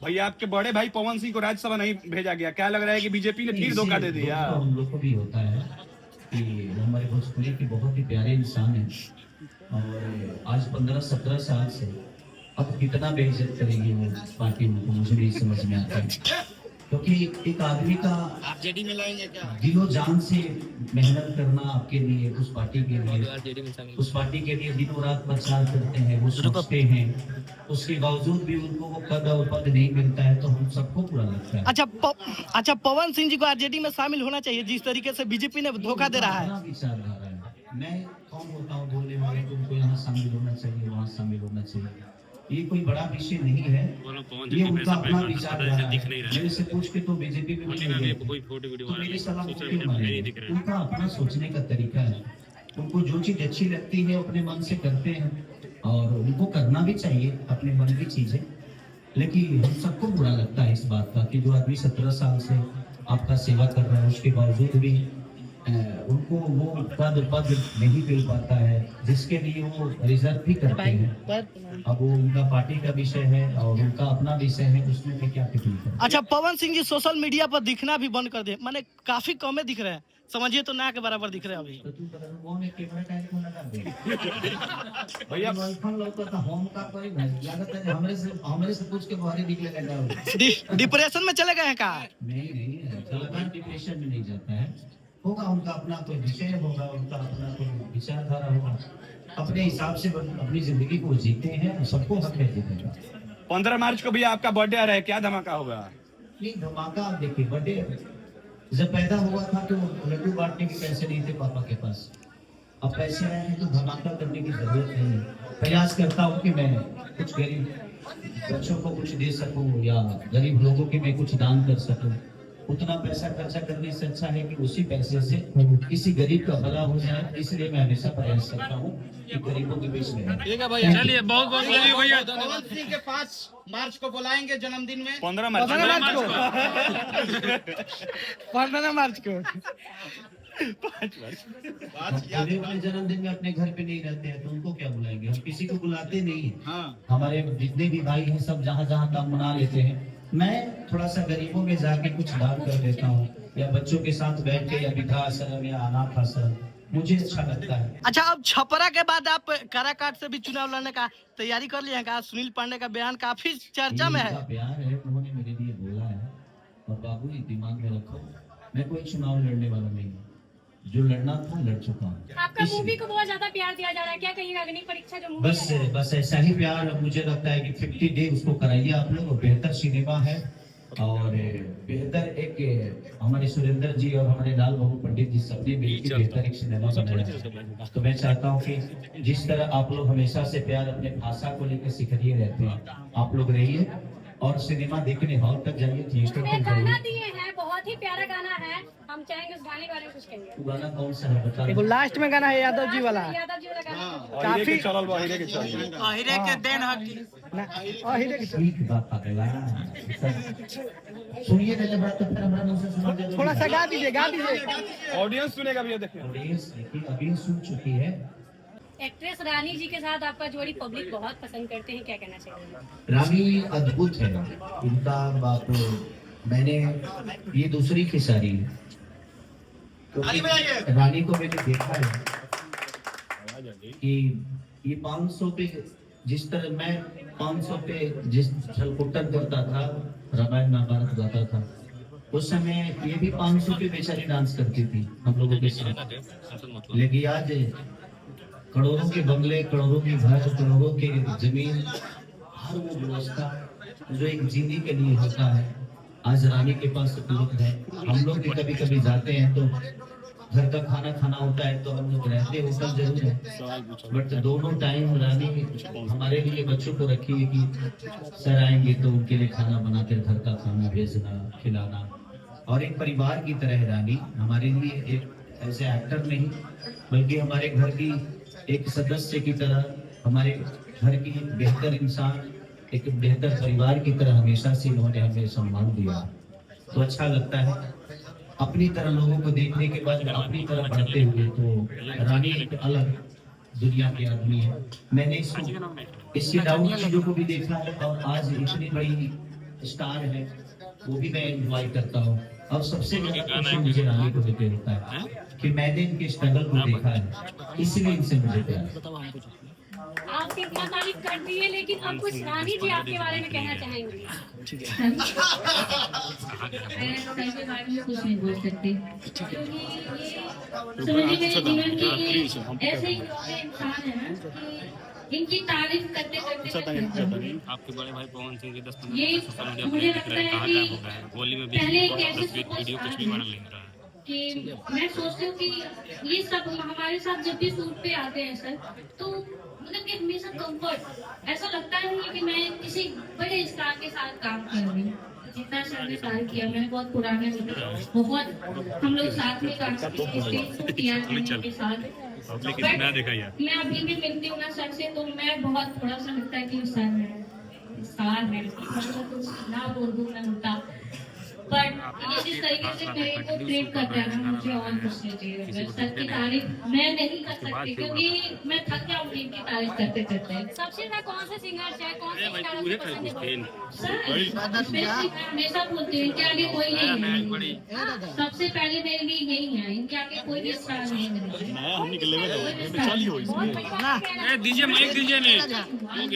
भैया आपके बड़े भाई पवन सिंह को राज्यसभा नहीं भेजा गया, क्या लग रहा है कि बीजेपी ने फिर धोखा दे दिया? हम लोग को भी होता है कि वो हमारे भोजपुरी के बहुत ही प्यारे इंसान हैं और आज 15-17 साल से अब कितना बेइज्जत करेगी वो पार्टी, उनको मुझे नहीं समझ में आता है। क्योंकि एक आदमी का आप जेडी में लाएंगे क्या? दिलो जान से मेहनत करना आपके लिए, उस पार्टी के लिए, उस पार्टी के लिए दिनों रात प्रचार करते हैं, वो सोचते हैं, उसके बावजूद भी उनको वो पद और पद नहीं मिलता है तो हम सबको बुरा लगता है। अच्छा, पवन सिंह जी को आरजेडी में शामिल होना चाहिए, जिस तरीके से बीजेपी ने धोखा दे रहा है। विचारधारा है, मैं कौन होता हूँ बोलने वाले को, उनको यहाँ शामिल होना चाहिए, वहाँ शामिल होना चाहिए, ये कोई बड़ा विषय नहीं है, ये उनका अपना विचारधारा है। मेरे से पूछ के तो बीजेपी में तो मेरी सलाह क्यों मानेंगे? उनका अपना सोचने का तरीका है, उनको जो चीज अच्छी लगती है अपने मन से करते हैं और उनको करना भी चाहिए अपने मन की चीजें। लेकिन हम सबको बुरा लगता है इस बात का कि जो आदमी 17 साल से आपका सेवा कर रहा है उसके बावजूद भी उनको वो पद नहीं मिल पाता है जिसके लिए वो रिजर्व भी करते हैं। अब वो उनका पार्टी का विषय है और उनका अपना विषय है, उसमें भी क्या टिप्पणी करें। अच्छा, पवन सिंह जी सोशल मीडिया पर दिखना भी बंद कर दे, माने काफी कम दिख रहे हैं, समझिए तो ना के बराबर दिख रहे हैं अभी। तो तू बता वो में कैमरा का क्यों लगा दे भैया फोन लोग तो होम का कोई लागत है हमरे से पूछ के बाहर निकले लगा। डिप्रेशन में चले गए हैं का? नहीं चलता डिप्रेशन में नहीं जाता है, होगा उनका अपना कोई विषय होगा, उनका अपना कोई विचारधारा होगा, अपने हिसाब से अपनी जिंदगी को जीते हैं और सबको हक है जीने का। 15 मार्च को भी आपका बर्थडे आ रहा है, क्या धमाका होगा? नहीं धमाका, आप देखिए बर्थडे जब पैदा हुआ था तो लड्डू बांटने के पैसे नहीं थे पापा के पास, अब पैसे आए हैं तो धमाका करने की जरूरत नहीं है। प्रयास करता हूँ कि मैं कुछ गरीब बच्चों को कुछ दे सकूं या गरीब लोगों के मैं कुछ दान कर सकूं। उतना पैसा खर्चा करने से अच्छा है कि उसी पैसे से किसी गरीब का भला हो जाए, इसलिए मैं हमेशा प्रयास करता हूँ कि गरीबों के बीच में। चलिए बहुत बहुत भैया। पवन सिंह के 5 मार्च को बुलाएंगे जन्मदिन में। 15 मार्च 15 मार्च को जन्मदिन में अपने घर पे नहीं रहते हैं तो उनको क्या बुलाएंगे? हम किसी को बुलाते नहीं है। हाँ। हमारे जितने भी भाई हैं सब जहाँ जहाँ तक मना लेते हैं, मैं थोड़ा सा गरीबों में जाके कुछ दान कर देता हूँ या बच्चों के साथ बैठ के या वृद्धाश्रम या अनाथ आश्रम, मुझे अच्छा लगता है। अच्छा, अब छपरा के बाद आप काराकाट से भी चुनाव लड़ने का तैयारी कर लिए हैं का? सुनील पांडे का बयान काफी चर्चा में है। प्यार है, उन्होंने मेरे लिए बोला है और बाबू दिमाग में रखो, मैं कोई चुनाव लड़ने वाला नहीं हूँ, जो लड़ना था लड़ चुका हूँ। आपका मूवी को बहुत ज्यादा प्यार दिया जा रहा है, क्या कहिएगा? अग्नि परीक्षा जो मूवी बस ऐसा ही प्यार मुझे लगता है कि 50 डे उसको कराइए आप लोग, और बेहतर सिनेमा है और बेहतर एक हमारे सुरेंद्र जी और हमारे लाल बाबू पंडित जी सबने मिलकर बेहतर एक सिनेमा बनाया। तो मैं चाहता हूँ कि जिस तरह आप लोग हमेशा से प्यार अपने भाषा को लेकर सिखरिए रहते हैं, आप लोग रहिए और सिनेमा देखने हॉल तक जाइए, थिएटर तक गाना जाइए। दिए हैं, बहुत ही प्यारा गाना है, हम चाहेंगे उस गाने के बारे में कुछ कहिए। तो गाना कौन सा है बता? एगो लास्ट में गाना है यादव जी वाला, यादव जी वाला गाना काफी चलल बा, हीरे के चल हीरे के देन हीरे के ठीक बात अगला सुनिए पहले बात तो फिर हमारा मुंह से सुना दे। थोड़ा सा गा दीजिए। ऑडियंस सुनेगा भैया, देखिए ऑडियंस देखिए अभी सुन चुकी है। एक्ट्रेस रानी जी के साथ आपका जोड़ी पब्लिक बहुत पसंद करते हैं, क्या कहना चाहिए? रानी अद्भुत है, इनका बात मैंने ये दूसरी खिसारी है, क्योंकि रानी को मैंने देखा है कि ये 500 पे जिस तरह मैं 500 पे जिस छलकुट्टन करता था, रामायण महाभारत गाता था, उस समय ये भी 500 पे बेचारी डांस करती थी हम लोगों के साथ। लेकिन आज करोड़ों के बंगले, करोड़ों की घर, करोड़ों की जमीन, हर वो व्यवस्था जो एक जीने के लिए होता है आज रानी के पास उपलब्ध है। हम लोग भी कभी कभी जाते हैं तो घर का खाना खाना होता है तो हम लोग रहते होटल जरूर है, बट दोनों टाइम रानी हमारे लिए बच्चों को रखी है कि सर आएंगे तो उनके लिए खाना बनाकर घर का खाना भेजना, खिलाना, और एक परिवार की तरह रानी हमारे लिए एक ऐसे एक्टर नहीं बल्कि हमारे घर की एक सदस्य की तरह, हमारे घर की बेहतर इंसान, एक बेहतर परिवार की तरह हमेशा से इन्होंने हमें सम्मान दिया। तो अच्छा लगता है अपनी तरह लोगों को देखने के बाद अपनी तरह बढ़ते हुए। तो रानी एक अलग दुनिया के आदमी है। मैंने इसकी डाउन चीजों को भी देखा है और आज इतनी बड़ी स्टार है, वो भी मैं एंजॉय करता हूँ। और सबसे ज्यादा खुशी मुझे रानी को लेकर होता है कि मैंने इनके स्ट्रगल को देखा है, इसलिए इनसे मुझे प्यार है। आपने इतना तारीफ कर दी है, लेकिन अब कुछ रानी जी आपके बारे में कहना चाहेंगे। मैं सही के बारे में कुछ नहीं बोल सकती, क्योंकि ये समझिए मेरे जीवन की ऐसे ही इंसान है ना कि इनकी तारीफ करते करते आपके बड़े भाई पवन सिंह के 10-15 ये सोशल मीडिया मुझे पर लगता है कि होली में भी पहले एक ऐसे वीडियो कुछ भी वायरल नहीं हो रहा है। कि मैं सोचती हूँ कि ये सब हमारे साथ जब भी शूट पे आते हैं सर, तो मतलब कि हमेशा कंफर्ट ऐसा लगता है कि मैं किसी बड़े स्टार के साथ काम कर रही हूँ। जितना सर ने कार्य किया, मैंने बहुत पुराने बहुत हम लोग साथ में काम किया के साथ। लेकिन मैं देखा यार, मैं अभी भी मिलती हूँ ना सर से, तो मैं बहुत थोड़ा सा लगता है कि सर है ना बोल दूँ मैं होता, बट ये जिस तरीके से मेरे को ट्रीट करता है ना, मुझे और कुछ नहीं चाहिए। सर की तारीफ मैं नहीं कर सकती, क्योंकि मैं थक जाऊंगी इनकी तारीफ करते करते। सबसे ज्यादा कौन से सिंगर चाहे कौन से स्टार आपको पसंद है? सर मैं हमेशा बोलती हूँ इनके आगे कोई नहीं है, सबसे पहले मेरे लिए यही है, इनके आगे कोई भी स्टार नहीं है। दीजिए माइक दीजिए, नहीं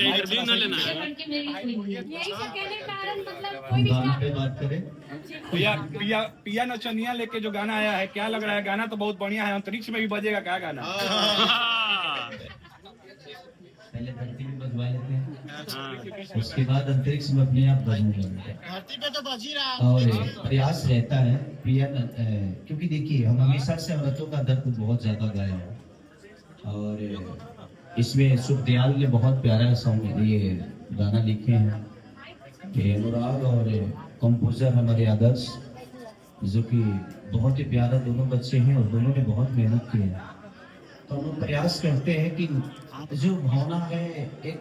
इंटरव्यू ना लेना है। यही सब कहने का कारण मतलब कोई भी स्टार पे बात करें, पिया नचनिया लेके जो गाना आया है, क्या लग रहा है? गाना तो बहुत बढ़िया है, अंतरिक्ष में भी बजेगा क्या गाना? पहले धरती में बजवा लेते हैं, उसके बाद अंतरिक्ष में अपने आप बजने धरती पे तो बज ही रहा। और प्रयास रहता है पिया क्योंकि देखिए हम हमेशा से औरतों का दर्द बहुत ज्यादा गाया है, और इसमें सुखदयाल ने बहुत प्यारा सॉन्ग ये गाना लिखे हैं, अनुराग और कंपोजर हमारे आदर्श, जो कि बहुत ही प्यारा दोनों बच्चे हैं और दोनों ने बहुत मेहनत की है। तो हम लोग प्रयास करते हैं कि जो भावना है, एक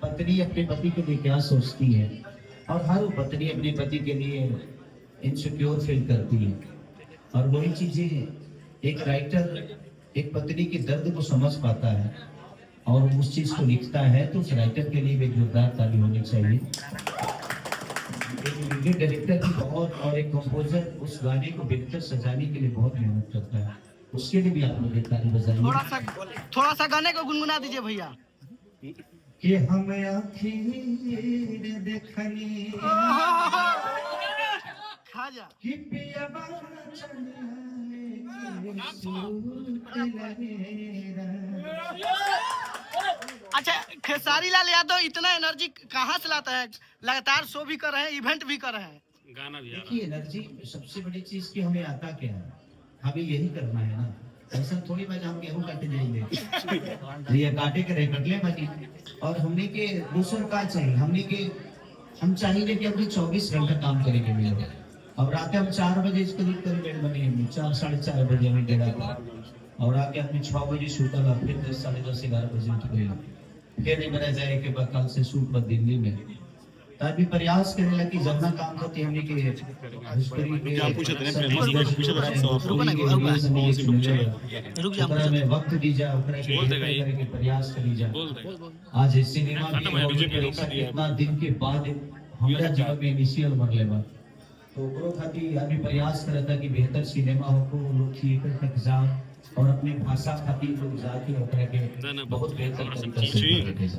पत्नी अपने पति के लिए क्या सोचती है, और हर पत्नी अपने पति के लिए इनसिक्योर फील करती है, और वही चीजें एक राइटर एक पत्नी के दर्द को समझ पाता है और उस चीज को लिखता है, तो उस राइटर के लिए भी जोरदार ताली होनी चाहिए। एक म्यूजिक डायरेक्टर भी बहुत, और एक कंपोजर उस गाने को बेहतर सजाने के लिए बहुत मेहनत करता है, उसके लिए भी आप लोग एक ताली बजाइए। थोड़ा सा गाने को गुनगुना दीजिए भैया। कि हम आखिर देखनी खा जा कि पिया अच्छा, खेसारी लाल यादव इतना एनर्जी कहाँ से लाता है? लगातार शो भी कर रहे हैं, इवेंट भी कर रहे हैं, गाना भी देखिए एनर्जी सबसे बड़ी चीज की हमें आता क्या है, हमें यही करना है ना। ऐसा थोड़ी बात हम गेहूं काटे जाएंगे, ये काटे करे कट ले बाकी, और हमने के दूसरा का चाहिए, हमने के हम चाहिए कि अपने 24 घंटा काम करेंगे मेरे, अब रात हम 4 बजे इसके लिए करीब बने 4 साढ़े 4 बजे हमें डेरा था, और आके अपने 6 बजे शूटर ला, फिर 10 साढ़े 10 11 बजे उठ गए, फिर नहीं बना जाए कि कल से शूट पर दिल्ली में, तभी प्रयास करने लगी जब ना काम करती हमने के में वक्त दी जाए, प्रयास करी जाए। आज सिनेमा इतना दिन के बाद हमारा जीवन में इनिशियल मरले बा, तो ओकरो खातिर आदमी प्रयास करता कि बेहतर सिनेमा हो, लोग थिएटर तक जाओ और अपने भाषा खातिर लोग जाके ओकरा के बहुत बेहतर तरीके से